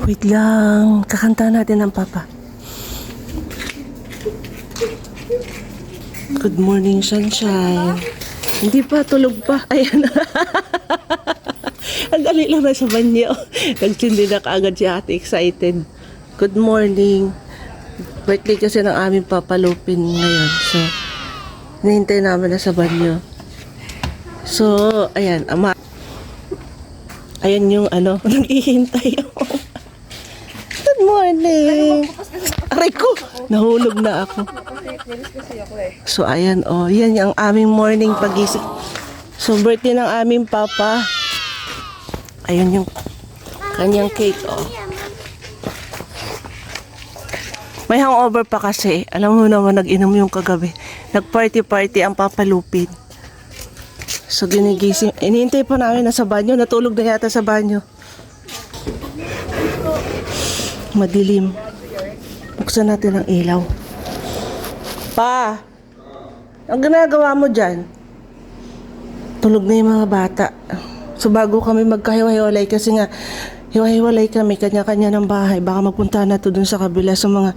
Wait lang. Kakanta natin ng Papa. Good morning, sunshine. Hindi pa, tulog pa. Ayan. Ang dali lang na sa banyo. Nagsindi na kaagad si ate, excited. Good morning. Birthday kasi ng aming papalupin ngayon. So, hinihintay namin na sa banyo. So, ayan, ama. Ayan yung ano, naghihintay ako. Good morning. Aray ko, nahulog na ako. So, ayan, oh, yan yung aming morning pagising. So, birthday ng aming papa. Ayan yung kanyang cake, oh. May hangover pa kasi. Alam mo naman, nag-inom yung kagabi. Nag-party-party ang papalupin. So, ginigising. Inihintay pa namin na sa banyo. Natulog na yata sa banyo. Madilim. Buksan natin ang ilaw. Pa! Ang ginagawa mo dyan? Tulog na yung mga bata. So, bago kami magkahiwa-hiwalay kasi nga, hiwa-hiwalay kami, kanya-kanya ng bahay. Baka magpunta na to dun sa kabila sa mga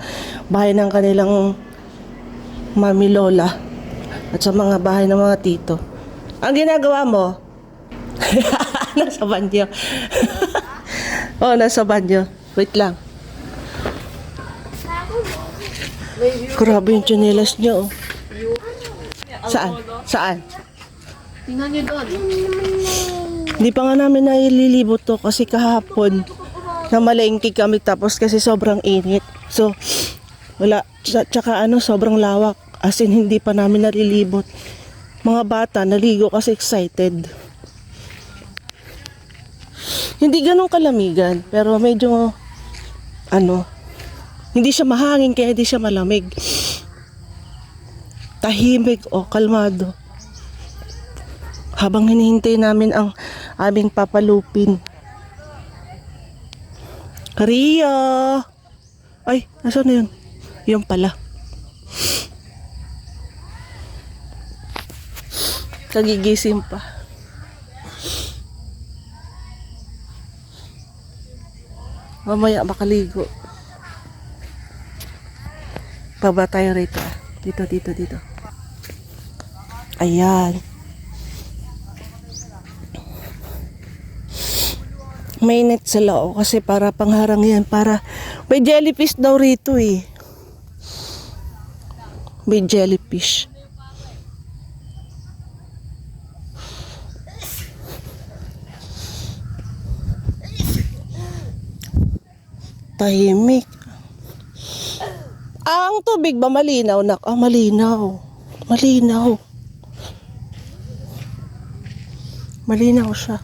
bahay ng kanilang mami lola at sa mga bahay ng mga tito. Ang ginagawa mo? Nasa banyo. Oh, nasa banyo. Wait lang. Grabe yung tsinelas niyo, oh. Saan? Saan? Tingnan nyo doon. Hindi pa nga namin naililibot to kasi kahapon namalengke kami tapos kasi sobrang init. So, wala. Tsaka ano, sobrang lawak. As in, hindi pa namin nalilibot. Mga bata, naligo kasi excited. Hindi ganun kalamigan, pero medyo, ano, hindi siya mahangin kaya hindi siya malamig. Tahimik o kalmado. Habang hinihintay namin ang aming papalupin. Ria! Ay, nasaan na yun? Yun pala. Kagigising pa. Mamaya makaligo. Baba tayo rito. Dito. Ayan. May net sila, oh, kasi para pangharang yan. Para may jellyfish daw rito eh. May jellyfish. Tahimik. Ang tubig ba malinaw, nak? Ah, malinaw. Malinaw siya.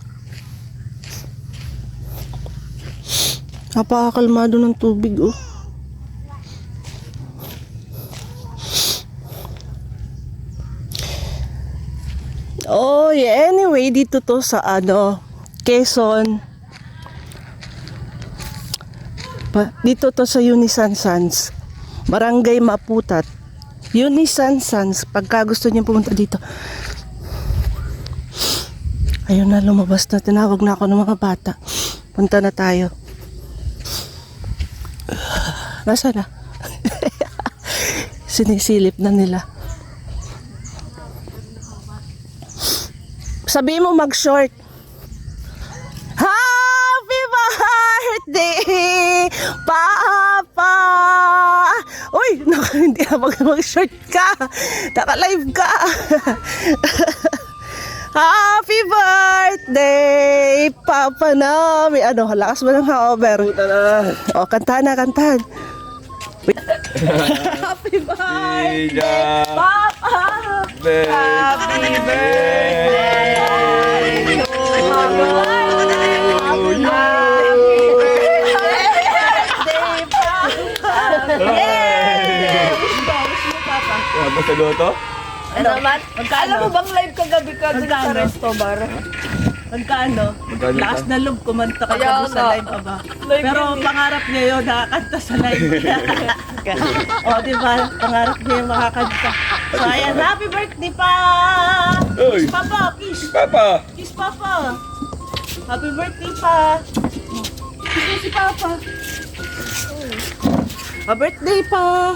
Napakakalmado ng tubig, oh. Oh, yeah. Anyway, dito to sa Quezon. Dito to sa Unisan Sans. Barangay Maputat. Unisan Sans. Pagka gusto niyo pumunta dito. Ayun na, lumabas na. Tinawag na ako ng mga bata. Punta na tayo. Nasaan na? Sinisilip na nila. Sabihin mo mag-short. Happy birthday, Papa! Uy, hindi na mag-short ka. Naka-live ka. Happy birthday, Papa namin. Ano, lakas ba ng hangover? O, kantahan na. Happy birthday, Papa! Happy birthday to you! Basta luto? Ano naman? Alam mo bang live kagabi ka dun sa resto bar? Magkano? Lakas na loob, kumanta ka Kaya sa nga. live, aba. Pero pangarap niya yun, nakakanta sa live. O, diba? Pangarap niya yung makakanta. So, ayan, happy birthday pa! Uy! Kiss Papa, kiss! Papa! Kiss Papa! Happy birthday pa! Si Papa. Birthday pa.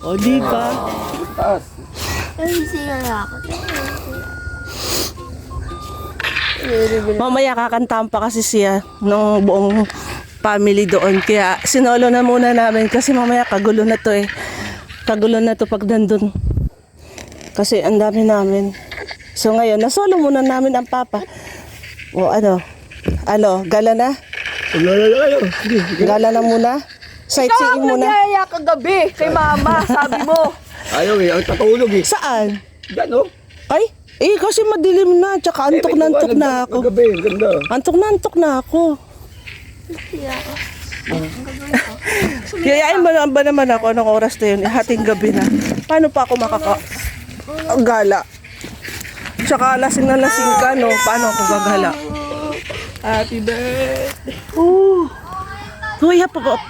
O, di ba? Taas. Ay, siya ako. Mamaya kakantahan pa kasi siya ng buong family doon. Kaya sinolo na muna namin kasi mamaya kagulo na to eh. Kagulo na to pag nandun. Kasi ang dami namin. So ngayon, nasolo muna namin ang papa. O ano? Gala na? Gala na muna? Sightseeing muna? Nagyaya kagabi kay Mama, sabi mo. Ayaw eh, ang tatulog eh. Saan? Gano? Ay, kasi madilim na. Tsaka antok na antok na ako. Gabi, ganda. Antok na ako. Siya ako. Yayain ba naman ako anong oras na yun? Hating gabi na. Paano pa ako gala? Tsaka lasing na lasing ka, no? Paano ako gagala? Happy birthday. Uy,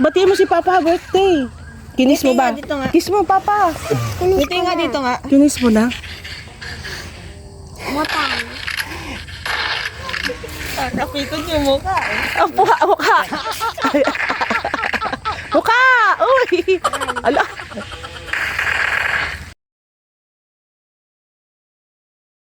batiin mo si Papa birthday. Kinis mo ba? Dito nga. Kiss mo, Papa. Ngiti nga dito nga. Kinis mo na. Matang. Nakapikot yung mukha. Mukha! Uy! Ala!